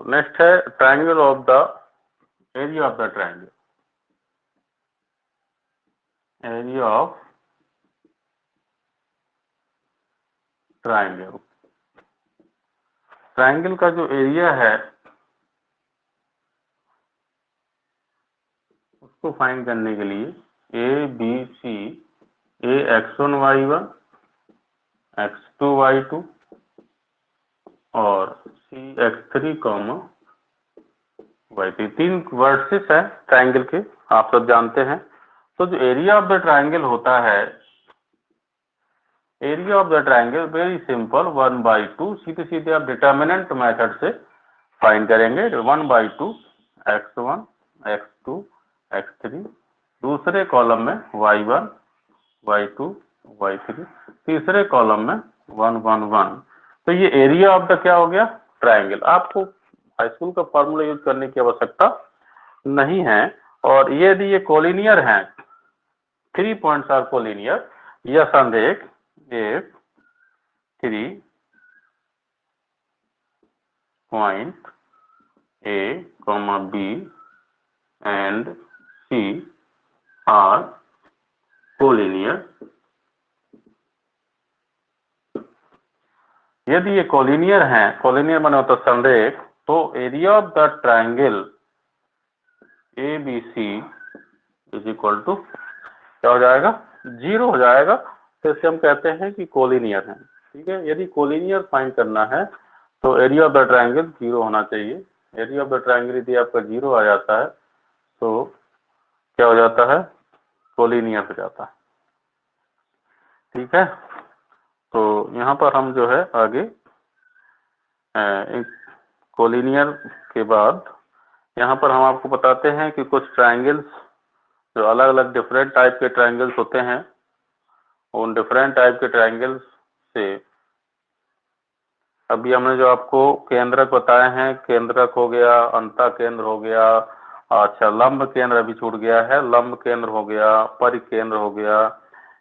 Next है triangle of the area of the triangle, area of triangle. Triangle का जो area है उसको फाइंड करने के लिए ए बी सी, ए x1 y1 x2 y2 और सी x3 y3, 3 वर्सेस है ट्राइंगल के, आप सब जानते हैं। तो जो एरिया ऑफ द ट्राइंगल होता है, area of the triangle very simple, 1/2, सीधे सीधे आप डिटर्मिनेंट मेथड से फाइंड करेंगे। 1/2 x1 x2 x3, दूसरे कॉलम में y1 y2 y3, तीसरे कॉलम में 1 1 1। तो ये एरिया ऑफ द क्या हो गया, ट्राइंगल। आपको हाई स्कूल का फॉर्मूला यूज करने की आवश्यकता नहीं है। और ये यदि ये कोलिनियर हैं, 3 पॉइंट्स आर कोलिनियर, यह संरेख if 3 point A, B and C are collinear, यदि ये कोलिनियर हैं, कोलिनियर माने होता है संरेख, तो area of the triangle A B C is equal to क्या हो जाएगा, 0 हो जाएगा। तो इसे हम कहते हैं कि कोलिनियर है। ठीक है, यदि कोलिनियर फाइंड करना है तो एरिया ऑफ द ट्राइंगल 0 होना चाहिए। एरिया ऑफ द ट्राइंगल यदि आपका 0 आ जाता है तो क्या हो जाता है, कोलिनियर हो जाता है। ठीक है, तो यहाँ पर हम जो है आगे एक कोलिनियर के बाद यहाँ पर हम आपको बताते हैं कि कुछ ट्राइंगल्स जो अलग अलग डिफरेंट टाइप के ट्राइंगल्स होते हैं, उन डिफरेंट टाइप के ट्राइंगल्स से अभी हमने जो आपको केंद्रक बताए हैं, केंद्रक हो गया, अंतः केंद्र हो गया, अच्छा लंब केंद्र अभी छूट गया है, लंब केंद्र हो गया, परिकेंद्र हो गया,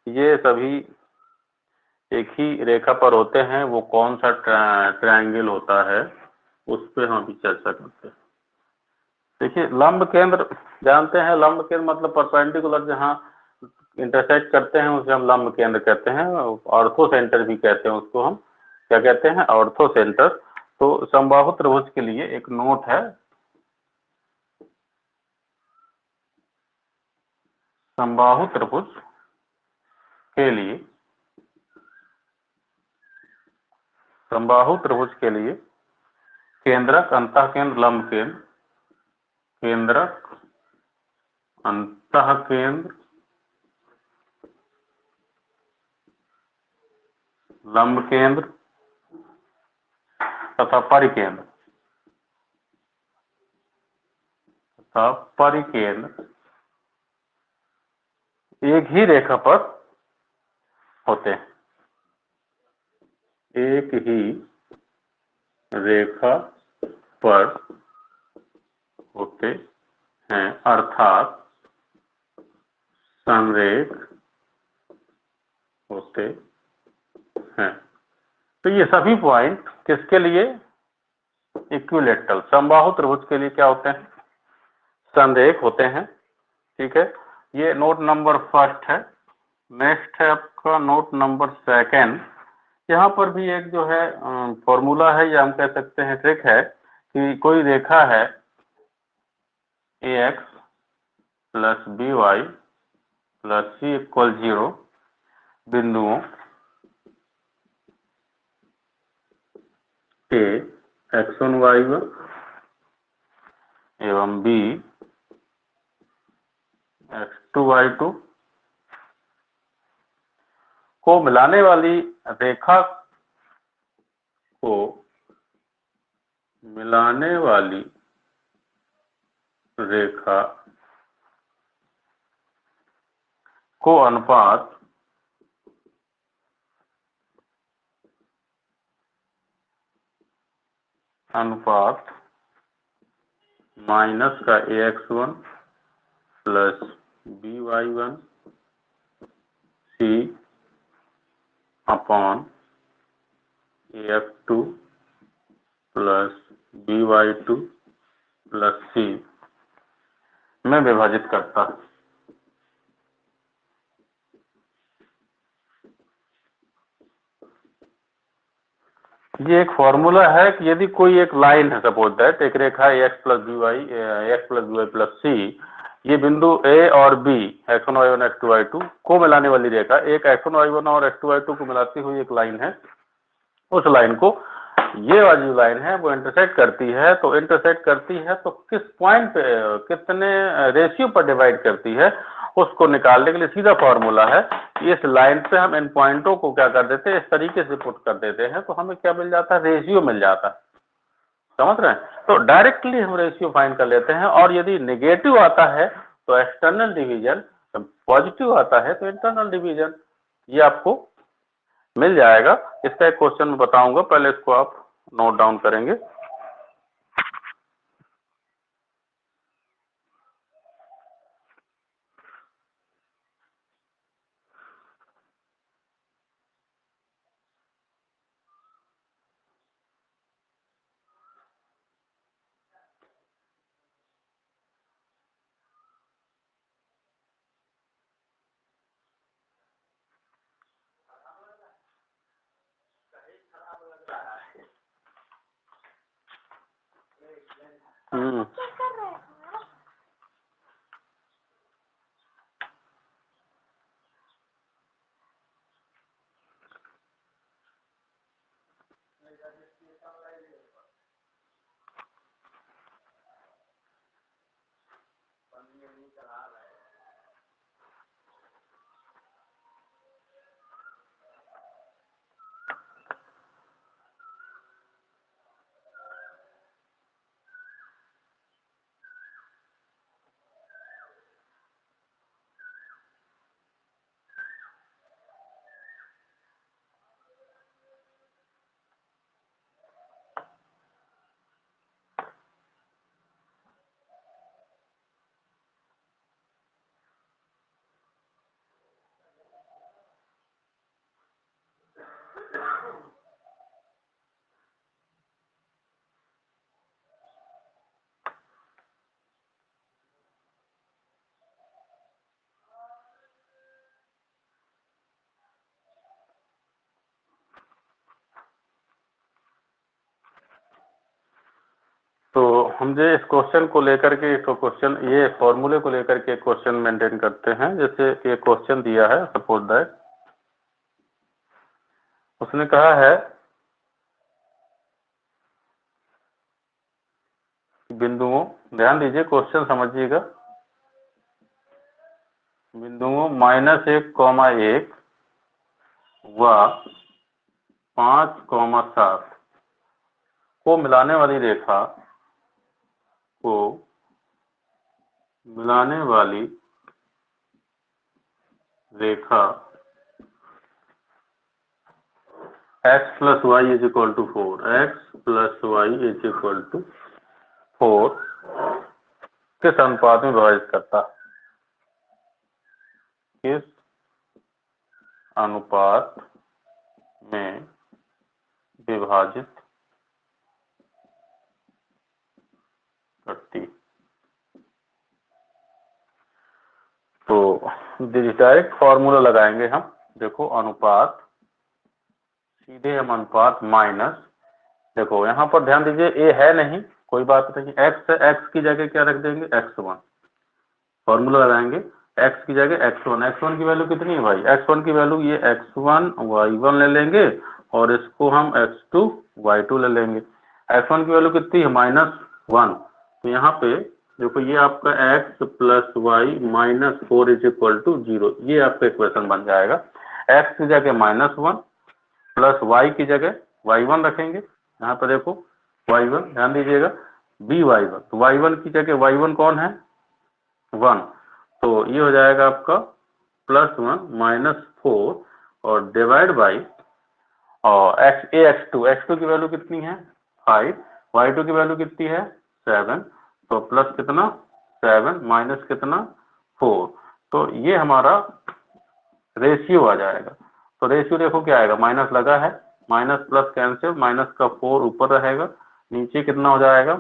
ये सभी एक ही रेखा पर होते हैं। वो कौन सा ट्रायंगल होता है उस पर हम अभी चर्चा करते हैं। देखिए लंब केंद्र जानते हैं, लंब केंद्र मतलब परपेंडिकुलर जहाँ इंटरसेक्ट करते हैं उसे हम लंब केंद्र कहते हैं। ऑर्थो सेंटर भी कहते हैं उसको, हम क्या कहते हैं, ऑर्थो सेंटर। तो समबाहु त्रिभुज के लिए एक नोट है, समबाहु त्रिभुज के लिए, समबाहु त्रिभुज के लिए केंद्रक, अंतः केंद्र, लंब केंद्र, केंद्रक, अंतः केंद्र, लंब केंद्र तथा परिकेंद्र तथा परिकेंद्र एक ही रेखा पर होते हैं, एक ही रेखा पर होते हैं, अर्थात संरेख होते हैं। तो ये सभी पॉइंट किसके लिए, इक्विलेटरल समबाहु त्रिभुज के लिए क्या होते हैं, संरेख होते हैं। ठीक है, ये नोट नंबर फर्स्ट है। नेक्स्ट है आपका नोट नंबर सेकंड। यहाँ पर भी एक जो है फॉर्मूला है, या हम कह सकते हैं ट्रिक है, कि कोई रेखा है ax plus b y plus c equal 0 बिंदुओं a x1 y1 एवं b x2 y2 को मिलाने वाली रेखा को मिलाने वाली रेखा को अनुपात माइनस का ax1 plus by1 c upon af2 plus by2 plus c में विभाजित करता है। ये एक फॉर्मूला है कि यदि कोई एक लाइन है, सपोज दैट एक रेखा x plus b y plus c, ये बिंदु ए और B x1 y1 x2 y2 को मिलाने वाली रेखा, एक x1 y1 और x2 y2 को मिलाती हुई एक लाइन है, उस लाइन को ये वाली जो लाइन है वो इंटरसेक्ट करती है। तो इंटरसेक्ट करती है तो किस पॉइंट पे, कितने रेशियो पर डिवाइड करती है, उसको निकालने के लिए सीधा फॉर्मूला है कि इस लाइन पे हम इन पॉइंटों को क्या कर देते हैं, इस तरीके से पुट कर देते हैं तो हमें क्या मिल जाता है, रेशियो मिल जाता है। समझ रहे हैं? तो डायरेक्टली हम रेशियो फाइंड कर लेते हैं, और यदि नेगेटिव आता है तो एक्सटर्नल डिवीजन, पॉजिटिव आता है तो इंटरनल डिवीजन, ये आपको मिल जाएगा। इसका एक क्वेश्चन मैं बताऊंगा, पहले इसको आप नोट डाउन करेंगे। हम्म तो हम जो इस क्वेश्चन को लेकर के, तो क्वेश्चन ये फॉर्मूले को लेकर के क्वेश्चन मेंटेन करते हैं। जैसे ये क्वेश्चन दिया है, सपोज दैट उसने कहा है बिंदुओं, ध्यान दीजिए क्वेश्चन समझिएगा, बिंदुओं -1, 1 व 5, 7 को मिलाने वाली रेखा को मिलाने वाली रेखा x plus y is equal to 4, x plus y is equal to 4 किस अनुपात में विभाजित करता है, किस अनुपात में विभाजित करती। तो डायरेक्ट फॉर्मूला लगाएंगे हम। देखो अनुपात, सीधे हम अनुपात माइनस, देखो यहाँ पर ध्यान दीजिए ए है नहीं, कोई बात नहीं, एक्स है, एक्स की जगह क्या रख देंगे, x1। फॉर्मूला लगाएंगे x की जगह x1, x1 की वैल्यू कितनी है भाई, x1 की वैल्यू ये x1 y1 ले लेंगे, और इसको हम x2 y2 ले लेंगे। x1 की वैल्यू कितनी है, -1, तो यहाँ पे देखो ये आपका x plus y -4 is equal to 0, ये आपका इक्वेशन बन जाएगा। x की जगह -1 प्लस y की जगह y1 रखेंगे, यहाँ पे देखो y1, ध्यान दीजिएगा by1, तो y1 की जगह y1 कौन है, 1, तो ये हो जाएगा आपका +1 -4 और डिवाइड बाई, और x2 की वैल्यू कितनी है 5, y2 की वैल्यू कितनी है 7, तो प्लस कितना 7 माइनस कितना 4, तो ये हमारा रेशियो आ जाएगा। तो रेशियो देखो क्या आएगा, माइनस लगा है, माइनस प्लस कैंसिल, माइनस का 4 ऊपर रहेगा, नीचे कितना हो जाएगा,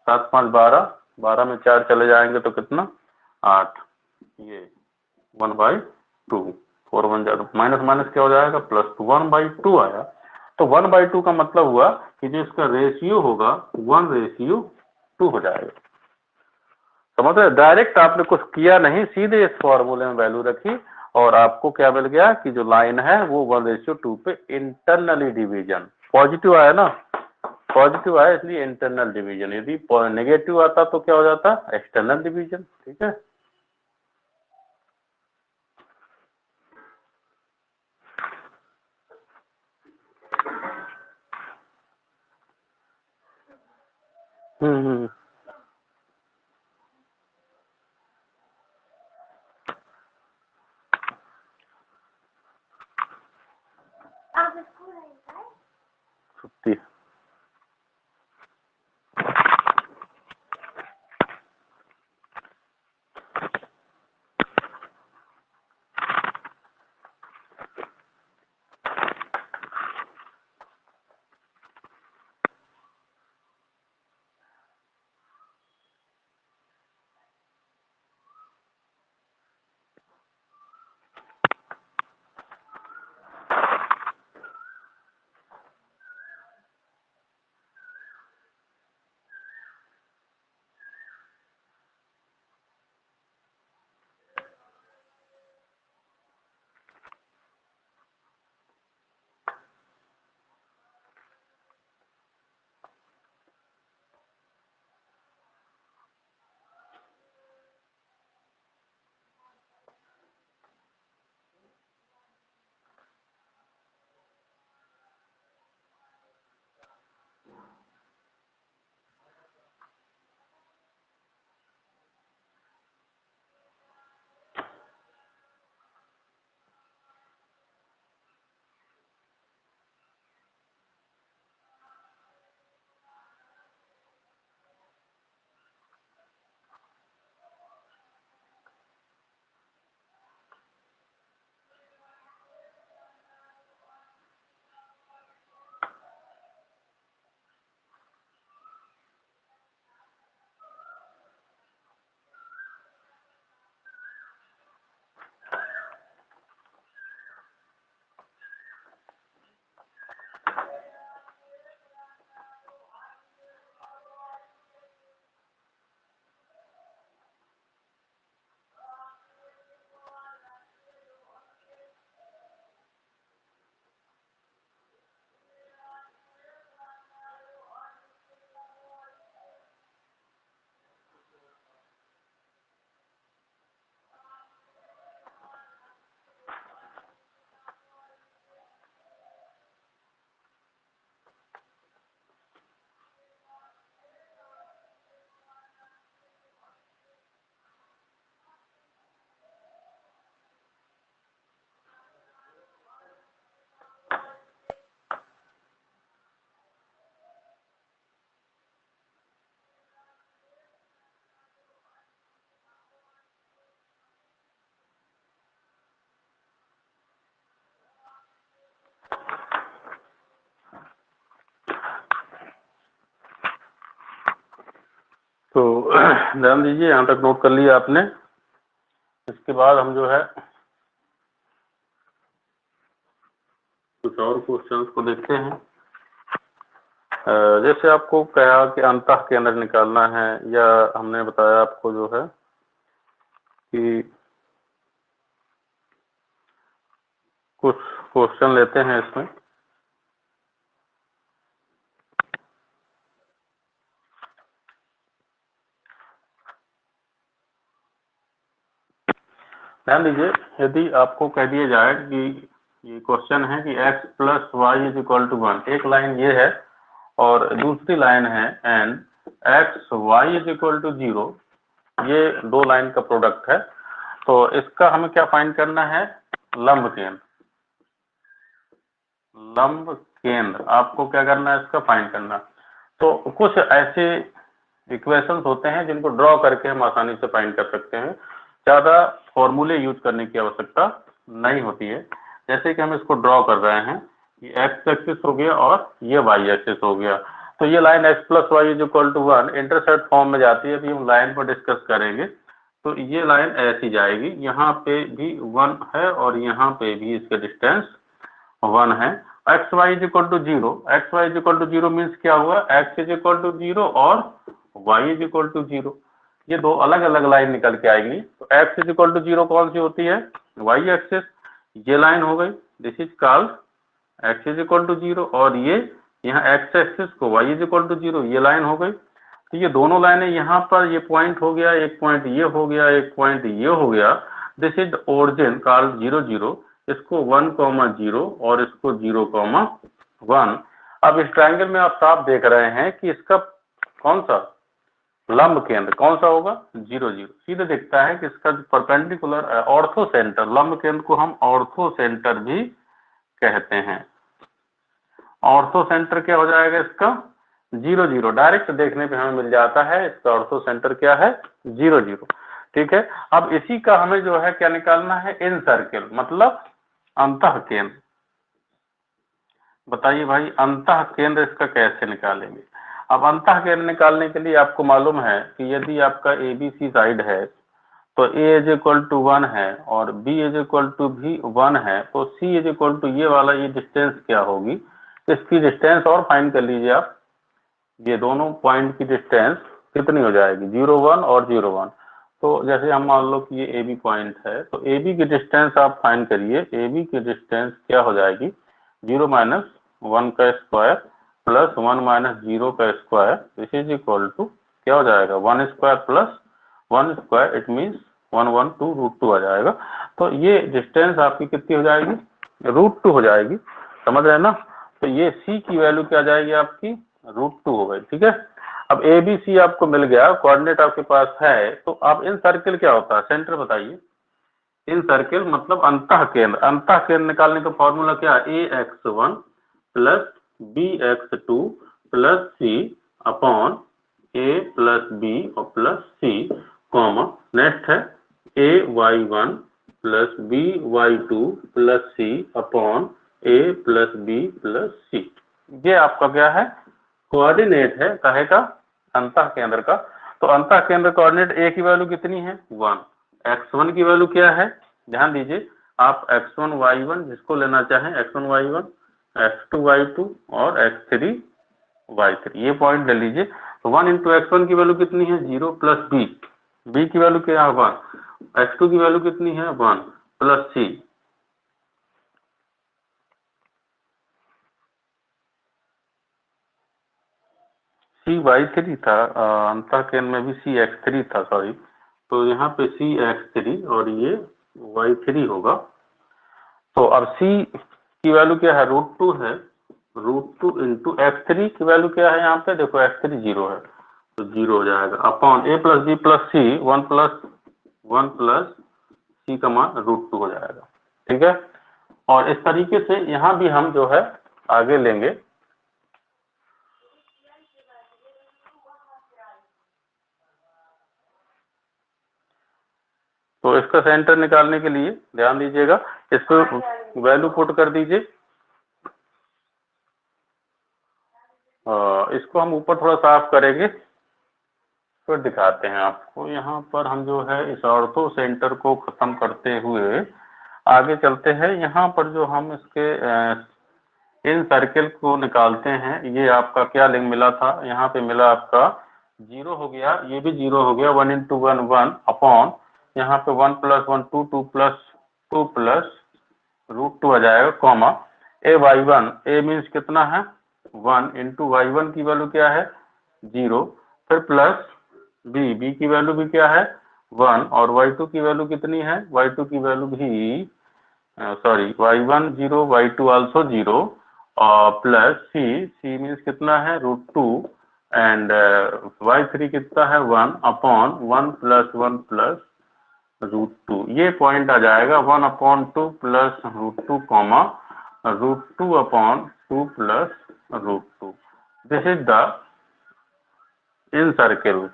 7 5 12, 12 में 4 चले जाएंगे तो कितना 8, ये 1/2, 4 1 जा माइनस माइनस क्या हो जाएगा +2, 1/2 आया। तो 1/2 का मतलब हुआ कि जो इसका रेशियो होगा 1:2 हो जाएगा। समझ रहे, डायरेक्ट आपने कुछ किया नहीं, सीधे इस फॉर्मूले में वैल्यू रखी और आपको क्या मिल गया कि जो लाइन है वो 1:2 पे इंटरनली डिवीजन पॉजिटिव आया ना, पॉजिटिव आया इसलिए इंटरनल डिवीजन, यदि नेगेटिव आता तो क्या हो जाता एक्सटर्नल डिवीजन। ठीक है, हम्म। छुट्टी तो ध्यान दीजिए, यहाँ तक नोट कर लिया आपने। इसके बाद हम जो है कुछ और क्वेश्चंस को देखते हैं। जैसे आपको कहा कि अंतः केंद्र निकालना है, या हमने बताया आपको जो है कि कुछ क्वेश्चन लेते हैं इसमें। ध्यान दीजिए, यदि आपको कह दिया जाए कि ये क्वेश्चन है कि x + y = 1, एक लाइन ये है और दूसरी लाइन है n x y = 0, ये दो लाइन का प्रोडक्ट है। तो इसका हमें क्या फाइंड करना है, लंब केंद्र। लंब केंद्र आपको क्या करना है, इसका फाइंड करना। तो कुछ ऐसे इक्वेशंस होते हैं जिनको ड्रॉ करके हम आसानी से फाइंड कर सकते हैं, ज्यादा फॉर्मूले यूज करने की आवश्यकता नहीं होती है। जैसे कि हम इसको ड्रॉ कर रहे हैं, ये x एक्सिस हो गया और ये y एक्सिस हो गया। तो ये line x plus y is equal to 1 intercept form में जाती है, अभी हम लाइन पर डिस्कस करेंगे। तो ये लाइन ऐसी जाएगी, यहाँ पे भी 1 है और यहाँ पे भी इसका डिस्टेंस 1 है। X y is equal to 0, x y is equal to 0 means क्या हुआ, एक्स इज इक्वल टू 0 और वाई इज इक्वल टू 0, ये दो अलग अलग लाइन निकल के आएंगी। तो एक्स इज इक्वल टू 0 कौन सी होती है, वाई एक्सिस, ये लाइन हो गई, this is called x is equal to 0, और ये यहाँ एक्स एक्सिस को वाई इज इक्वल टू 0, ये लाइन हो गई। तो ये दोनों लाइनें यहाँ पर, ये पॉइंट हो गया, एक पॉइंट ये हो गया, एक पॉइंट ये हो गया, दिस इज ओरिजिन कॉल्ड 0 0, इसको 1,0 और इसको 0,1। अब इस ट्रायंगल में आप साफ देख रहे हैं कि इसका कौन सा लंब केंद्र कौन सा होगा, 0 0, सीधे दिखता है कि इसका परपेंडिकुलर ऑर्थो सेंटर, लंब केंद्र को हम ऑर्थो सेंटर भी कहते हैं। ऑर्थो सेंटर क्या हो जाएगा इसका, 0 0, डायरेक्ट देखने पे हमें मिल जाता है इसका ऑर्थो सेंटर क्या है, 0 0। ठीक है, अब इसी का हमें जो है क्या निकालना है, इन सर्किल, मतलब अंतः केंद्र। बताइए भाई अंतः केंद्र इसका कैसे निकालेंगे। अब अंतः केंद्र निकालने के लिए आपको मालूम है कि यदि आपका ABC साइड है तो A इज इक्वल टू 1 है और B इज इक्वल टू भी 1 है, तो C इज इक्वल टू ये वाला ये डिस्टेंस क्या होगी, इसकी डिस्टेंस और फाइंड कर लीजिए आप, ये दोनों पॉइंट की डिस्टेंस कितनी हो जाएगी, 0 1 और 0 1। तो जैसे हम मान लो कि ये AB पॉइंट है, तो AB की डिस्टेंस आप फाइंड करिए, AB की डिस्टेंस क्या हो जाएगी, 0 माइनस 1 का स्क्वायर प्लस 1 माइनस 0 का square, this is equal to क्या हो जाएगा, 1 square plus 1 square, it means 112 √2 आ जाएगा। तो ये डिस्टेंस आपकी कितनी हो जाएगी, √2 हो जाएगी, समझ रहे हैं ना। तो ये C की वैल्यू क्या आ जाएगी आपकी, √2 हो गई। ठीक है, अब ABC आपको मिल गया, कोऑर्डिनेट आपके पास है, तो अब इन सर्किल क्या होता है, सेंटर बताइए। इन सर्किल मतलब अंतः केंद्र, अंतः केंद्र निकालने का फॉर्मूला क्या है, AX1 plus BX2 plus C upon A plus B और प्लस C, कॉमा नेक्स्ट है AY1 plus BY2 plus C upon A plus B plus C। ये आपका क्या है, कोऑर्डिनेट है कहे का, अंतः केंद्र का। तो अंतः केंद्र कोऑर्डिनेट A की वैल्यू कितनी है, 1, x1 की वैल्यू क्या है, ध्यान दीजिए आप, x1 y1 जिसको लेना चाहें, x1 y1, x2 y2 और x3 y3, ये पॉइंट ले लीजिए। तो 1 इंटू x1 की वैल्यू कितनी है, 0 प्लस b की वैल्यू क्या है 1, x2 की वैल्यू कितनी है 1 प्लस c, y3 था, अंतः केंद्र में भी cx3 था, सॉरी, तो यहाँ पे cx3 और ये y3 होगा। तो अब c की वैल्यू क्या है, √2 है, √2 इंटू x3 की वैल्यू क्या है, यहाँ पे देखो x3 0 है, तो 0 हो जाएगा, upon a plus b plus c, 1 plus c का मान √2 हो जाएगा। ठीक है, और इस तरीके से यहाँ भी हम जो है आगे लेंगे। तो इसका सेंटर निकालने के लिए ध्यान दीजिएगा, इसको वैल्यू पुट कर दीजिए, इसको हम ऊपर थोड़ा साफ करेंगे फिर दिखाते हैं आपको। यहाँ पर हम जो है इस ऑर्थो सेंटर को खत्म करते हुए आगे चलते हैं। यहाँ पर जो हम इसके इन सर्किल को निकालते हैं, ये आपका क्या लिंक मिला था, यहाँ पे मिला आपका 0 हो गया, ये भी 0 हो गया, 1 इंटू 1 1 अपॉन यहाँ पे 1 प्लस 1 2 2 प्लस 2 प्लस √2 आ जाएगा, कॉमा AY1, A मीन्स कितना है 1 इंटू y1 की वैल्यू क्या है 0, फिर प्लस B की वैल्यू भी क्या है 1 और y2 की वैल्यू कितनी है, y2 की वैल्यू भी सॉरी y1 0 y2 आल्सो 0 और प्लस C मीन्स कितना है √2 एंड y3 कितना है 1 अपॉन 1 प्लस √2, ये पॉइंट आ जाएगा 1/2 plus √2 comma √2 upon 2 plus √2। This is the in circle,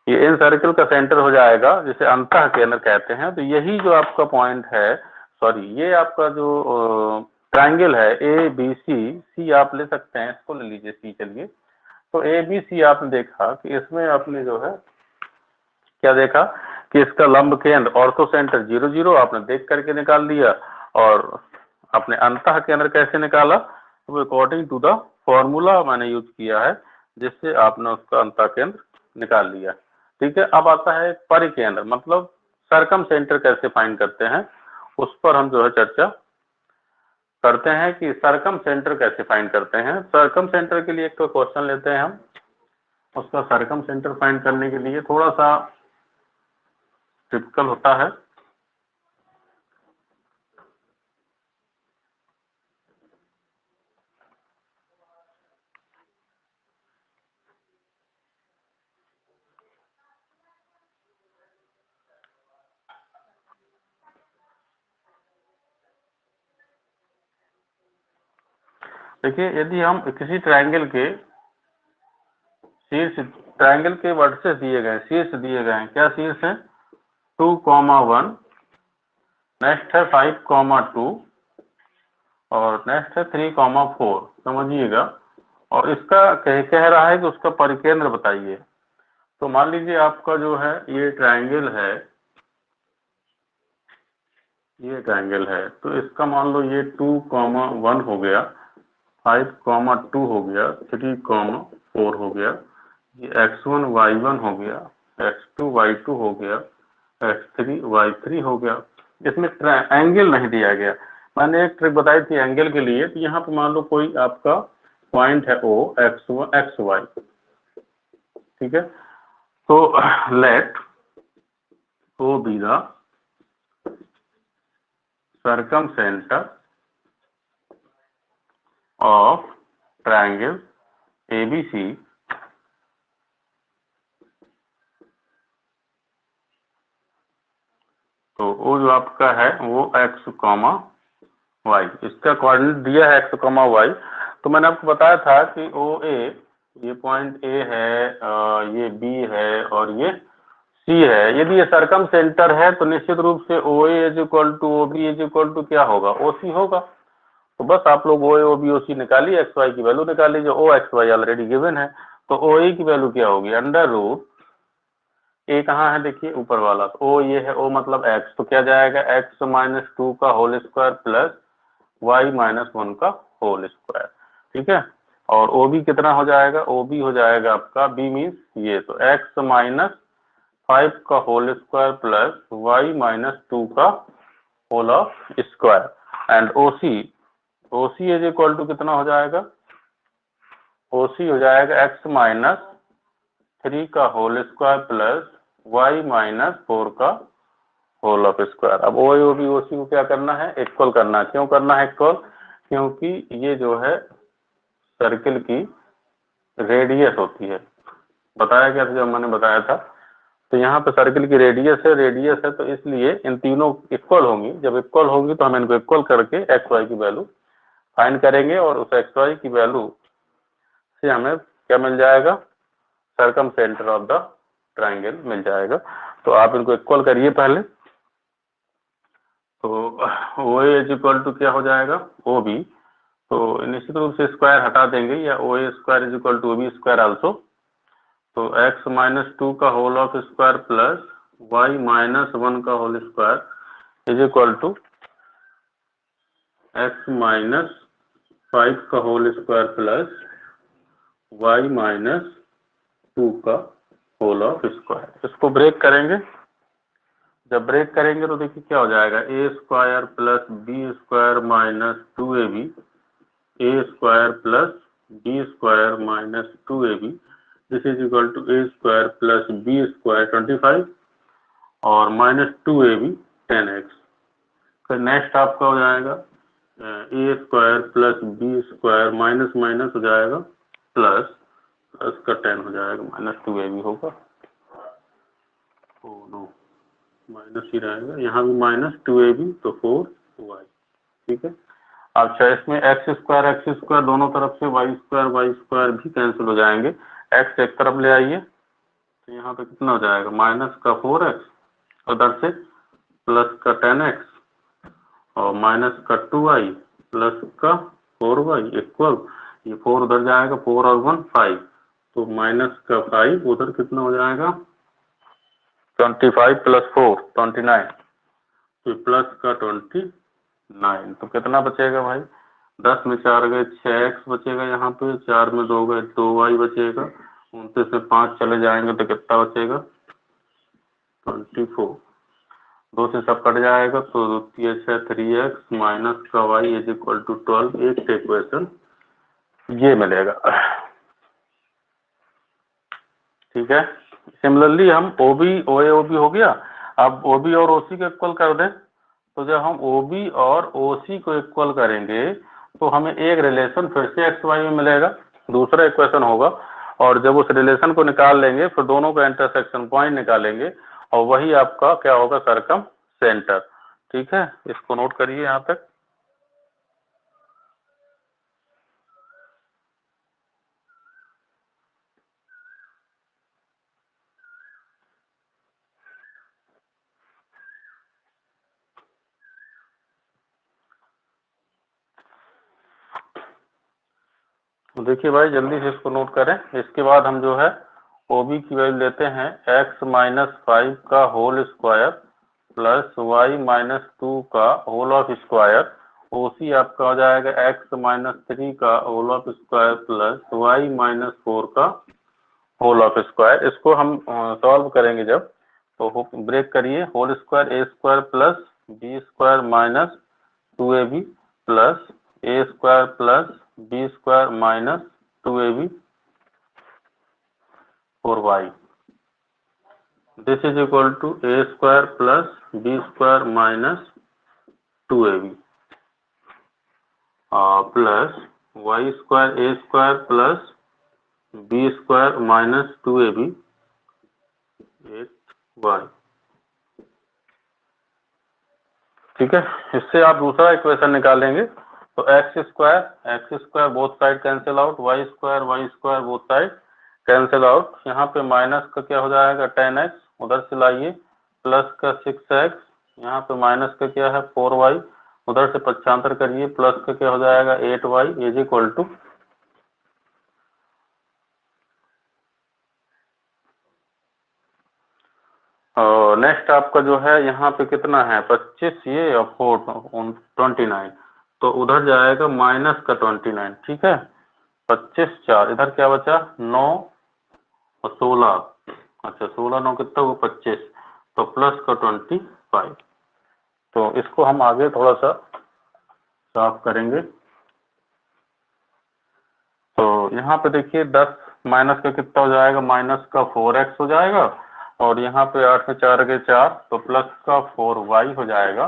ये इन सर्किल का सेंटर हो जाएगा, जिसे अंतः केंद्र कहते हैं। तो यही जो आपका पॉइंट है, सॉरी ये आपका जो ट्राइंगल है ए बी सी, सी आप ले सकते हैं, इसको ले लीजिए सी। चलिए, तो ए बी सी आपने देखा कि इसमें आपने जो है क्या देखा कि इसका लंब केंद्र ऑर्थो सेंटर 0 0 आपने देख करके निकाल लिया, और अपने अंतः केंद्र कैसे निकाला, तो अकॉर्डिंग टू द फॉर्मूला मैंने यूज किया है, जिससे आपने उसका अंतः केंद्र निकाल लिया। ठीक है, अब आता है परिकेंद्र, मतलब सरकम सेंटर कैसे फाइंड करते हैं, उस पर हम जो है चर्चा करते हैं कि सरकम सेंटर कैसे फाइंड करते हैं। सरकम सेंटर के लिए एक तो क्वेश्चन लेते हैं हम, उसका सरकम सेंटर फाइंड करने के लिए थोड़ा सा टिपिकल होता है। देखिए, यदि हम किसी ट्रायंगल के शीर्ष, ट्रायंगल के वर्टिसेस दिए गए, शीर्ष दिए गए हैं, क्या शीर्ष है 2,1, नेक्स्ट है 5,2 और नेक्स्ट है 3,4, समझिएगा। और इसका कह रहा है कि उसका परिकेंद्र बताइए। तो मान लीजिए आपका जो है ये ट्रायंगल है, ये ट्रायंगल है, तो इसका मान लो ये 2,1 हो गया, 5,2 हो गया, 3,4 हो गया, ये x1 y1 हो गया, x2 y2 हो गया, x3 y3 हो गया। इसमें एंगल नहीं दिया गया। मैंने एक ट्रिक बताई थी एंगल के लिए, तो यहाँ पे मान लो कोई आपका पॉइंट है O x1 xy, ठीक है, तो let O be the circumcenter of triangle ABC तो वो जो आपका है वो x, y, इसका कोऑर्डिनेट दिया है x, y। तो मैंने आपको बताया था कि ओ ए, ये पॉइंट ए है, ये बी है और ये सी है। यदि ये सरकम सेंटर है तो निश्चित रूप से O A is equal to O B is equal to क्या होगा, ओ सी होगा। तो बस आप लोग ओ ए ओ बी ओ सी निकालिए, एक्स वाई की वैल्यू निकाल लीजिए। ओ एक्स वाई ऑलरेडी गिवन है, तो ओ ए की वैल्यू क्या होगी, अंडर रूट ए कहाँ है, देखिए ऊपर वाला, तो ओ ये है, ओ मतलब एक्स, तो क्या जाएगा x-2 का होल स्क्वायर प्लस y-1 का होल स्क्वायर। ठीक है, और ओ बी कितना हो जाएगा, ओ बी हो जाएगा आपका, बी मीन्स ये, तो x-5 का होल स्क्वायर प्लस y-2 का whole of square. And O C is equal to कितना हो जाएगा, ओ सी हो जाएगा x-3 का होल स्क्वायर प्लस y-4 का होल ऑफ स्क्वायर। अब ओ बी ओ सी को क्या करना है, इक्वल करना है। क्यों करना है इक्वल, क्योंकि ये जो है सर्किल की रेडियस होती है, बताया क्या था जब मैंने बताया था। तो यहाँ पे सर्किल की रेडियस है, तो इसलिए इन तीनों इक्वल होंगी। जब इक्वल होंगी तो हम इनको इक्वल करके एक्स वाई की वैल्यू फाइंड करेंगे, और उस एक्स वाई की वैल्यू से हमें क्या मिल जाएगा, सरकम सेंटर ऑफ द ट्राइंगल मिल जाएगा। तो आप इनको इक्वल करिए पहले। तो ओ ए इज इक्वल टू क्या हो जाएगा, ओ बी, तो निश्चित रूप से स्क्वायर हटा देंगे, या O A square is equal to O B square also. तो x-2 का whole of square plus y-1 का whole square is equal to x-5 का होल स्क्वायर प्लस y-2 का होल ऑफ स्क्वायर। इसको ब्रेक करेंगे, जब ब्रेक करेंगे तो देखिए क्या हो जाएगा, a square plus b square minus 2ab, a square plus b square minus 2ab, this is equal to a square plus b square 25 और माइनस 2ab 10x। फिर नेक्स्ट आपका हो जाएगा a square plus b square minus minus हो जाएगा plus का 10 हो जाएगा, माइनस 2ab होगा, ओ नो माइनस ही रहेगा, यहाँ भी माइनस 2ab तो 4y। ठीक है, अच्छा इसमें एक्स स्क्वायर दोनों तरफ से वाई स्क्वायर भी कैंसिल हो जाएंगे। एक्स एक तरफ ले आइए, तो यहाँ पे कितना हो जाएगा, माइनस का 4x, उधर से प्लस का 10x और माइनस का 2y प्लस का 4y इक्वल, ये 4 उधर जाएगा, 4 और 1 5, तो माइनस का 5 उधर कितना हो जाएगा 25 प्लस 4 29, तो प्लस का 29, तो कितना बचेगा भाई 10 में 4 गए 6x बचेगा, यहाँ पे 4 में 2 गए 2y बचेगा, 29 में 5 चले जाएंगे तो कितना बचेगा 24, 2 से सब कट जाएगा तो 2 6 3x माइनस का y इज इक्वल टू 12, एक इक्वेशन ये मिलेगा। ठीक है, सिमिलरली हम OB OA OB हो गया, अब OB और OC को इक्वल कर दें, तो जब हम OB और OC को इक्वल करेंगे तो हमें एक रिलेशन फिर से XY में मिलेगा, दूसरा इक्वेशन होगा, और जब उस रिलेशन को निकाल लेंगे फिर दोनों का इंटरसेक्शन पॉइंट निकालेंगे और वही आपका क्या होगा सर्कम सेंटर। ठीक है, इसको नोट करिए यहाँ तक। तो देखिए भाई जल्दी से इसको नोट करें। इसके बाद हम जो है OB की वैल्यू लेते हैं x माइनस 5 का whole square plus y minus 2 का होल ऑफ स्क्वायर, OC आपका हो जाएगा x माइनस 3 का whole of square plus y minus 4 का होल ऑफ स्क्वायर। इसको हम सॉल्व करेंगे जब, तो ब्रेक करिए, whole square a square plus b square minus 2ab plus a square plus b square minus 2ab और y, this is equal to a square plus b square minus 2ab plus y square a square plus b square minus 2ab 8y। ठीक है, इससे आप दूसरा equation निकालेंगे, तो x square both side cancel out, y square both side cancel out, यहाँ पे minus का क्या हो जाएगा 10x, उधर से लाइए प्लस का 6x, यहाँ पे माइनस का क्या है 4y, उधर से पक्षांतर करिए, प्लस का क्या हो जाएगा 8y is equal to, next आपका जो है यहाँ पे कितना है 25 ये और 4 29, तो उधर जाएगा माइनस का 29। ठीक है, 25 4, इधर क्या बचा 9 और 16, अच्छा 16 9 कितना हुआ 25, तो प्लस का 25। तो इसको हम आगे थोड़ा सा साफ करेंगे, तो यहाँ पे देखिए 10 माइनस का कितना हो जाएगा माइनस का 4x हो जाएगा, और यहाँ पे 8 में 4 के 4, तो प्लस का 4y हो जाएगा।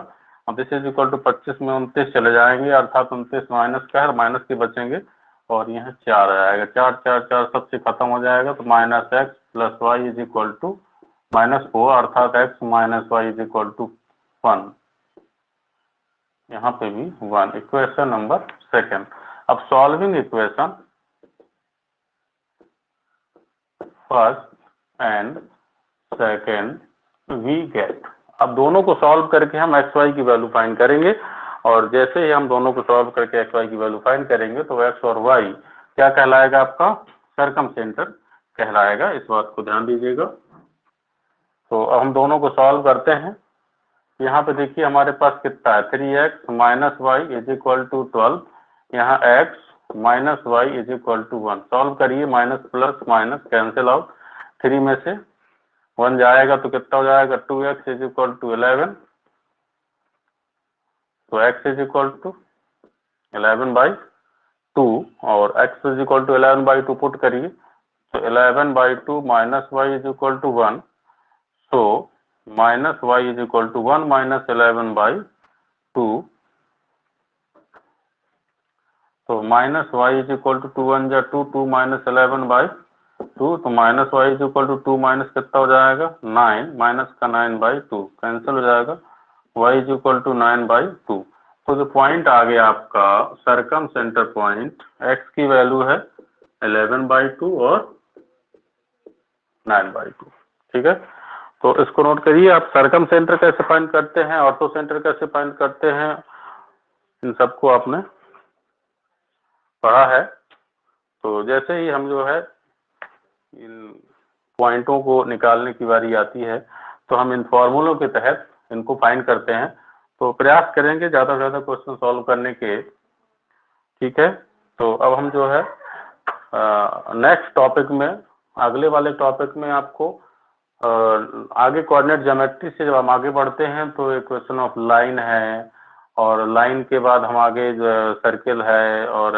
अब दिस इज इक्वल टू 25 में 29 चले जाएंगे, अर्थात 29 माइनस का है, माइनस के बचेंगे, और यहाँ 4 आ जाएगा, 4 4 4 सबसे खत्म हो जाएगा, तो minus x plus y is equal to -4, अर्थात x minus y is equal to 1, यहाँ पे भी 1, इक्वेशन नंबर सेकेंड। अब solving equation first and second we get, अब दोनों को सॉल्व करके हम एक्स वाई की वैल्यू फाइंड करेंगे, और जैसे ही हम दोनों को सॉल्व करके एक्स वाई की वैल्यू फाइंड करेंगे तो एक्स और वाई क्या कहलाएगा आपका सर्कम सेंटर कहलाएगा, इस बात को ध्यान दीजिएगा। तो अब हम दोनों को सॉल्व करते हैं, यहाँ पे देखिए हमारे पास कितना है 3x minus y is equal to 12, यहाँ x minus y is equal to 1, solve करिए, minus plus minus cancel out, 3 में से 1 जाएगा तो कितना हो जाएगा 2x इज इक्वल टू 11, तो x इज इक्वल टू 11/2 और x is equal to 11/2 put करिए, तो 11/2 minus y is equal to 1, so minus y is equal to 1 minus 11/2, तो minus y is equal to 2 1 जा 2, 2 माइनस 11/2, तो minus y is equal to 2 minus कितना हो जाएगा 9, minus का 9/2 कैंसिल हो जाएगा, y इज इक्वल टू 9/2। तो जो पॉइंट आ गया आपका सर्कम सेंटर पॉइंट, x की वैल्यू है 11/2 और 9/2। ठीक है, तो इसको नोट करिए। आप सर्कम सेंटर कैसे फाइंड करते हैं, ऑर्थो सेंटर कैसे फाइंड करते हैं, इन सबको आपने पढ़ा है। तो जैसे ही हम जो है इन पॉइंटों को निकालने की बारी आती है तो हम इन फॉर्मूलों के तहत इनको फाइंड करते हैं। तो प्रयास करेंगे ज़्यादा से ज़्यादा क्वेश्चन सॉल्व करने के। ठीक है, तो अब हम जो है नेक्स्ट टॉपिक में, अगले वाले टॉपिक में आपको आगे कोऑर्डिनेट ज्योमेट्री से जब हम आगे बढ़ते हैं तो एक क्वेश्चन ऑफ लाइन है, और लाइन के बाद हम आगे जो सर्किल है और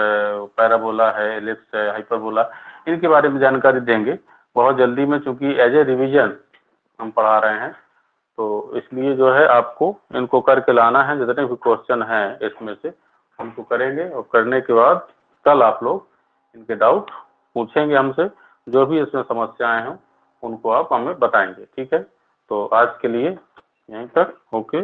पैराबोला है, एलिप्स है, हाइपरबोला, इनके बारे में जानकारी देंगे बहुत जल्दी में, चूंकि एज ए रिवीजन हम पढ़ा रहे हैं तो इसलिए जो है आपको इनको करके लाना है। जितने भी क्वेश्चन हैं इसमें से उनको करेंगे, और करने के बाद कल आप लोग इनके डाउट पूछेंगे हमसे, जो भी इसमें समस्याएं हों उनको आप हमें बताएंगे। ठीक है, तो आज के लिए यहीं तक, ओके।